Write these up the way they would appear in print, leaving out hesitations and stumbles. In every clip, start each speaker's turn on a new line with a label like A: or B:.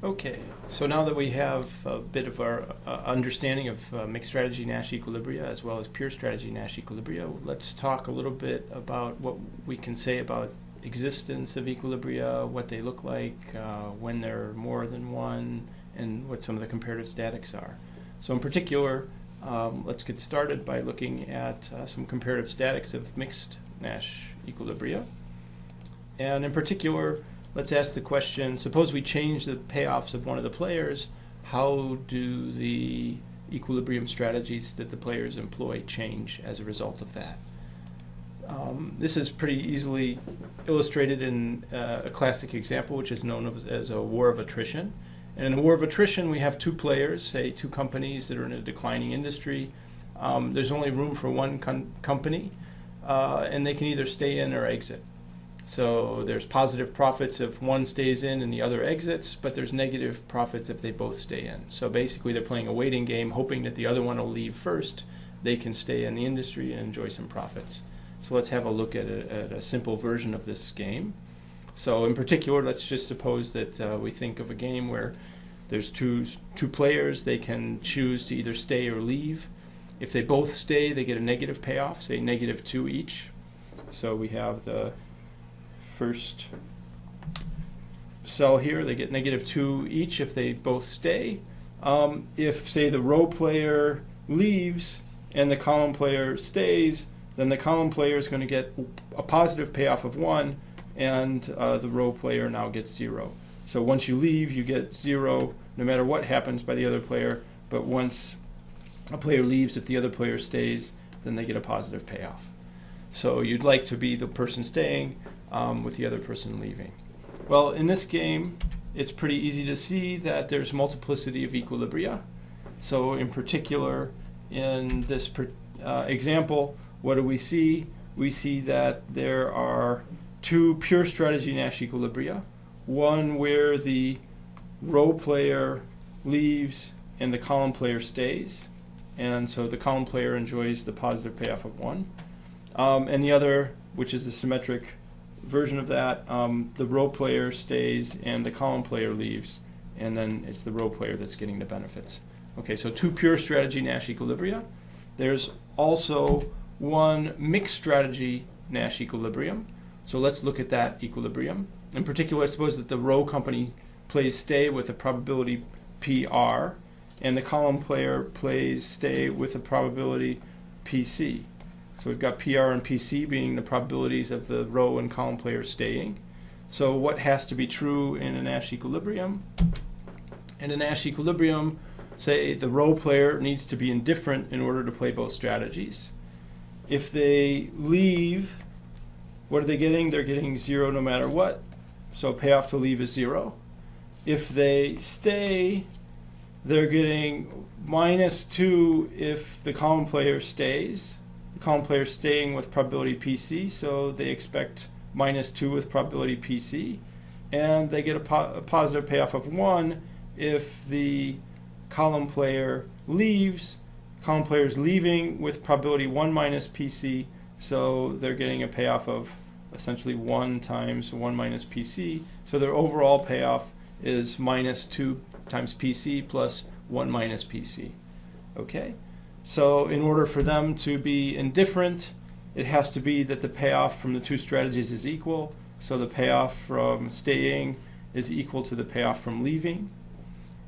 A: Okay, so now that we have a bit of our understanding of mixed strategy Nash equilibria as well as pure strategy Nash equilibria, let's talk a little bit about what we can say about existence of equilibria, what they look like, when there are more than one, and what some of the comparative statics are. So in particular, let's get started by looking at some comparative statics of mixed Nash equilibria. And in particular, let's ask the question, suppose we change the payoffs of one of the players, how do the equilibrium strategies that the players employ change as a result of that? This is pretty easily illustrated in a classic example, which is known as a war of attrition. And in a war of attrition, we have two players, say two companies that are in a declining industry. There's only room for one company, and they can either stay in or exit. So there's positive profits if one stays in and the other exits, but there's negative profits if they both stay in. So basically they're playing a waiting game, hoping that the other one will leave first. They can stay in the industry and enjoy some profits. So let's have a look at a simple version of this game. So in particular, let's just suppose that we think of a game where there's two players. They can choose to either stay or leave. If they both stay, they get a negative payoff, say -2 each. So we have the first cell here, they get -2 each if they both stay. If, say, the row player leaves and the column player stays, then the column player is going to get a positive payoff of 1, and the row player now gets 0. So once you leave, you get 0 no matter what happens by the other player, but once a player leaves, if the other player stays, then they get a positive payoff. So you'd like to be the person staying with the other person leaving. Well, in this game, it's pretty easy to see that there's multiplicity of equilibria. So in particular, in this example, what do we see? We see that there are two pure strategy Nash equilibria, one where the row player leaves and the column player stays, and so the column player enjoys the positive payoff of 1. And the other, which is the symmetric version of that, the row player stays and the column player leaves, and then it's the row player that's getting the benefits. Okay, so two pure strategy Nash equilibria. There's also one mixed strategy Nash equilibrium. So let's look at that equilibrium. In particular, I suppose that the row company plays stay with a probability PR, and the column player plays stay with a probability PC. So we've got PR and PC being the probabilities of the row and column players staying. So what has to be true in a Nash equilibrium? In a Nash equilibrium, say the row player needs to be indifferent in order to play both strategies. If they leave, what are they getting? They're getting 0 no matter what. So payoff to leave is 0. If they stay, they're getting -2 if the column player stays. Column player staying with probability PC, so they expect -2 with probability PC, and they get a positive payoff of 1 if the column player leaves. Column player is leaving with probability 1 minus PC, so they're getting a payoff of essentially 1 times 1 minus PC, so their overall payoff is -2 times PC plus 1 minus PC. Okay? So in order for them to be indifferent, it has to be that the payoff from the two strategies is equal. So the payoff from staying is equal to the payoff from leaving.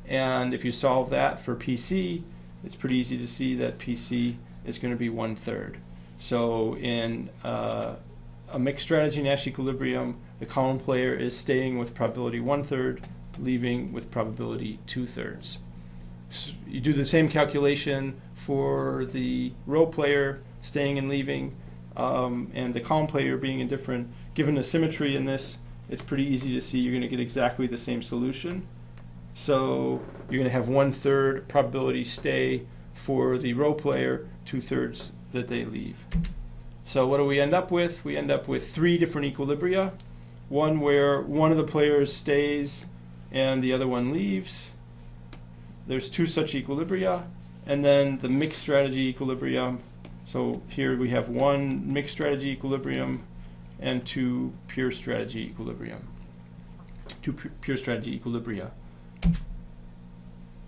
A: And if you solve that for PC, it's pretty easy to see that PC is going to be 1/3. So in a mixed strategy Nash equilibrium, the column player is staying with probability 1/3, leaving with probability 2/3. You do the same calculation for the row player staying and leaving, and the column player being indifferent. Given the symmetry in this, it's pretty easy to see you're going to get exactly the same solution. So you're going to have 1/3 probability stay for the row player, 2/3 that they leave. So what do we end up with? We end up with 3 different equilibria. One where one of the players stays and the other one leaves. There's 2 such equilibria, and then the mixed strategy equilibrium. So here we have 1 mixed strategy equilibrium and 2 pure strategy equilibrium. 2 pure strategy equilibria.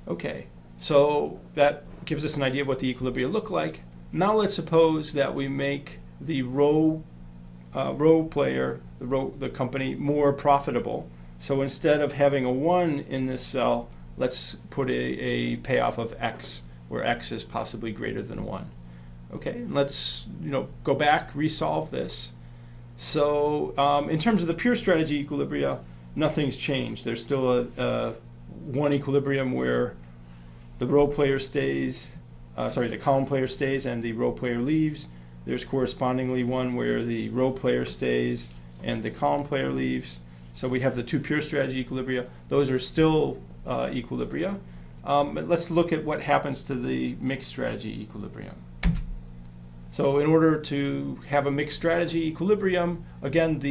A: Okay, so that gives us an idea of what the equilibria look like. Now let's suppose that we make the row player, the company, more profitable. So instead of having a 1 in this cell, let's put a payoff of x, where x is possibly greater than 1. Okay, let's go back, resolve this. So in terms of the pure strategy equilibria, nothing's changed. There's still a one equilibrium where the row player stays, the column player stays and the row player leaves. There's correspondingly one where the row player stays and the column player leaves. So we have the two pure strategy equilibria. Those are still equilibria. But let's look at what happens to the mixed strategy equilibrium. So in order to have a mixed strategy equilibrium, again,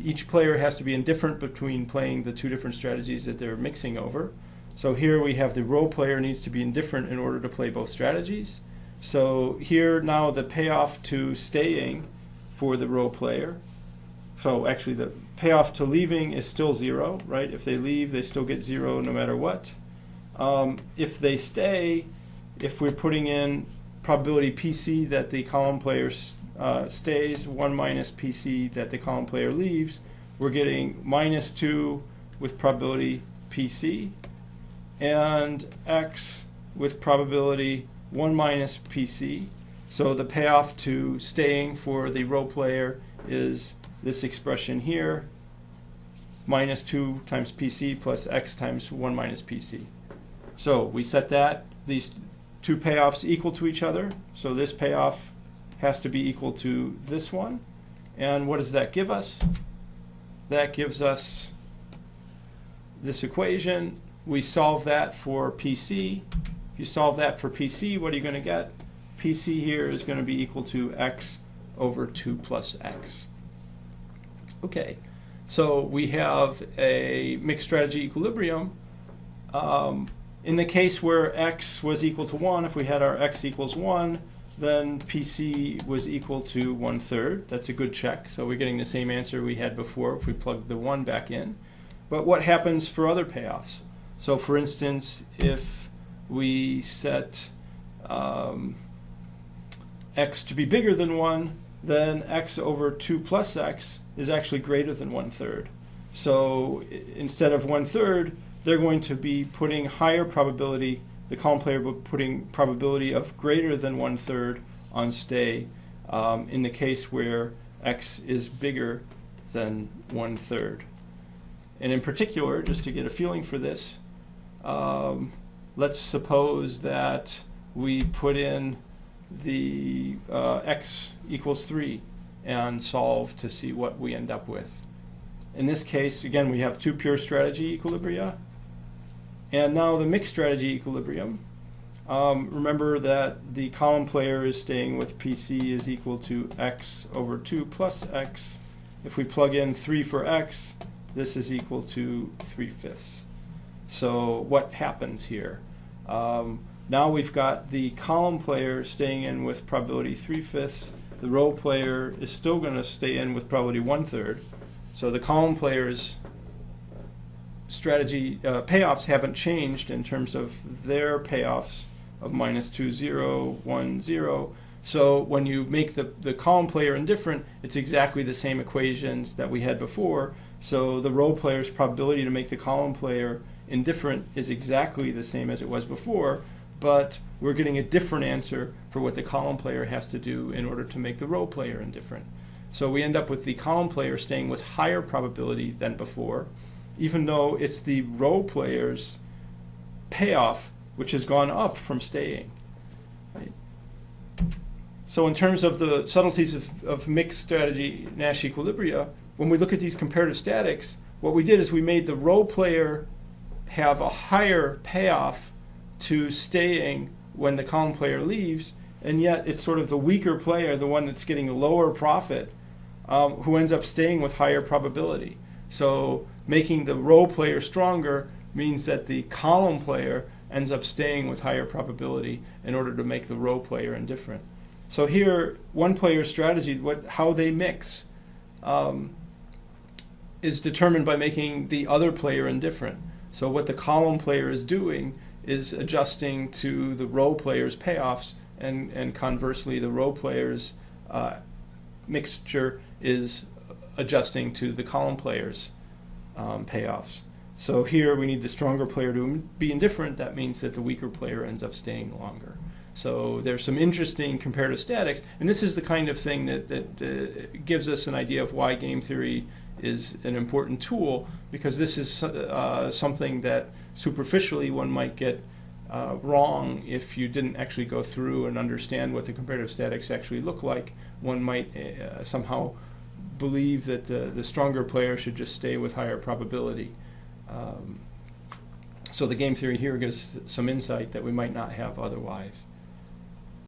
A: each player has to be indifferent between playing the two different strategies that they're mixing over. So here we have the row player needs to be indifferent in order to play both strategies. So here now the payoff to staying for the row player, so actually the payoff to leaving is still 0, right? If they leave, they still get 0 no matter what. If they stay, if we're putting in probability PC that the column player stays, 1 minus PC that the column player leaves, we're getting -2 with probability PC, and x with probability 1 minus PC. So the payoff to staying for the row player is this expression here, -2 times PC plus x times 1 minus PC. So we set these two payoffs equal to each other. So this payoff has to be equal to this one. And what does that give us? That gives us this equation. We solve that for PC. If you solve that for PC, what are you going to get? PC here is going to be equal to x over 2 plus x. Okay, so we have a mixed strategy equilibrium. In the case where x was equal to 1, if we had our x equals 1, then PC was equal to 1/3. That's a good check. So we're getting the same answer we had before if we plugged the 1 back in. But what happens for other payoffs? So for instance, if we set x to be bigger than 1, then x over 2 plus x is actually greater than 1/3. So instead of 1/3, they're going to be putting higher probability, the column player will be putting probability of greater than 1/3 on stay in the case where x is bigger than 1/3. And in particular, just to get a feeling for this, let's suppose that we put in the x equals 3 and solve to see what we end up with. In this case, again, we have two pure strategy equilibria. And now the mixed strategy equilibrium. Remember that the column player is staying with PC is equal to x over 2 plus x. If we plug in 3 for x, this is equal to 3/5. So what happens here? Now we've got the column player staying in with probability 3/5. The row player is still going to stay in with probability 1/3. So the column player's strategy payoffs haven't changed in terms of their payoffs of -2, 0, 1, 0. So when you make the column player indifferent, it's exactly the same equations that we had before. So the row player's probability to make the column player indifferent is exactly the same as it was before, but we're getting a different answer for what the column player has to do in order to make the row player indifferent. So we end up with the column player staying with higher probability than before, even though it's the row player's payoff which has gone up from staying. Right? So in terms of the subtleties of mixed strategy Nash equilibria, when we look at these comparative statics, what we did is we made the row player have a higher payoff to staying when the column player leaves, and yet it's sort of the weaker player, the one that's getting a lower profit, who ends up staying with higher probability. So making the row player stronger means that the column player ends up staying with higher probability in order to make the row player indifferent. So here, one player's strategy, how they mix, is determined by making the other player indifferent. So what the column player is doing is adjusting to the row player's payoffs, and conversely, the row player's mixture is adjusting to the column player's payoffs. So here we need the stronger player to be indifferent. That means that the weaker player ends up staying longer. So there's some interesting comparative statics, and this is the kind of thing that gives us an idea of why game theory is an important tool, because this is something that superficially one might get wrong if you didn't actually go through and understand what the comparative statics actually look like. One might somehow believe that the stronger player should just stay with higher probability. So the game theory here gives some insight that we might not have otherwise.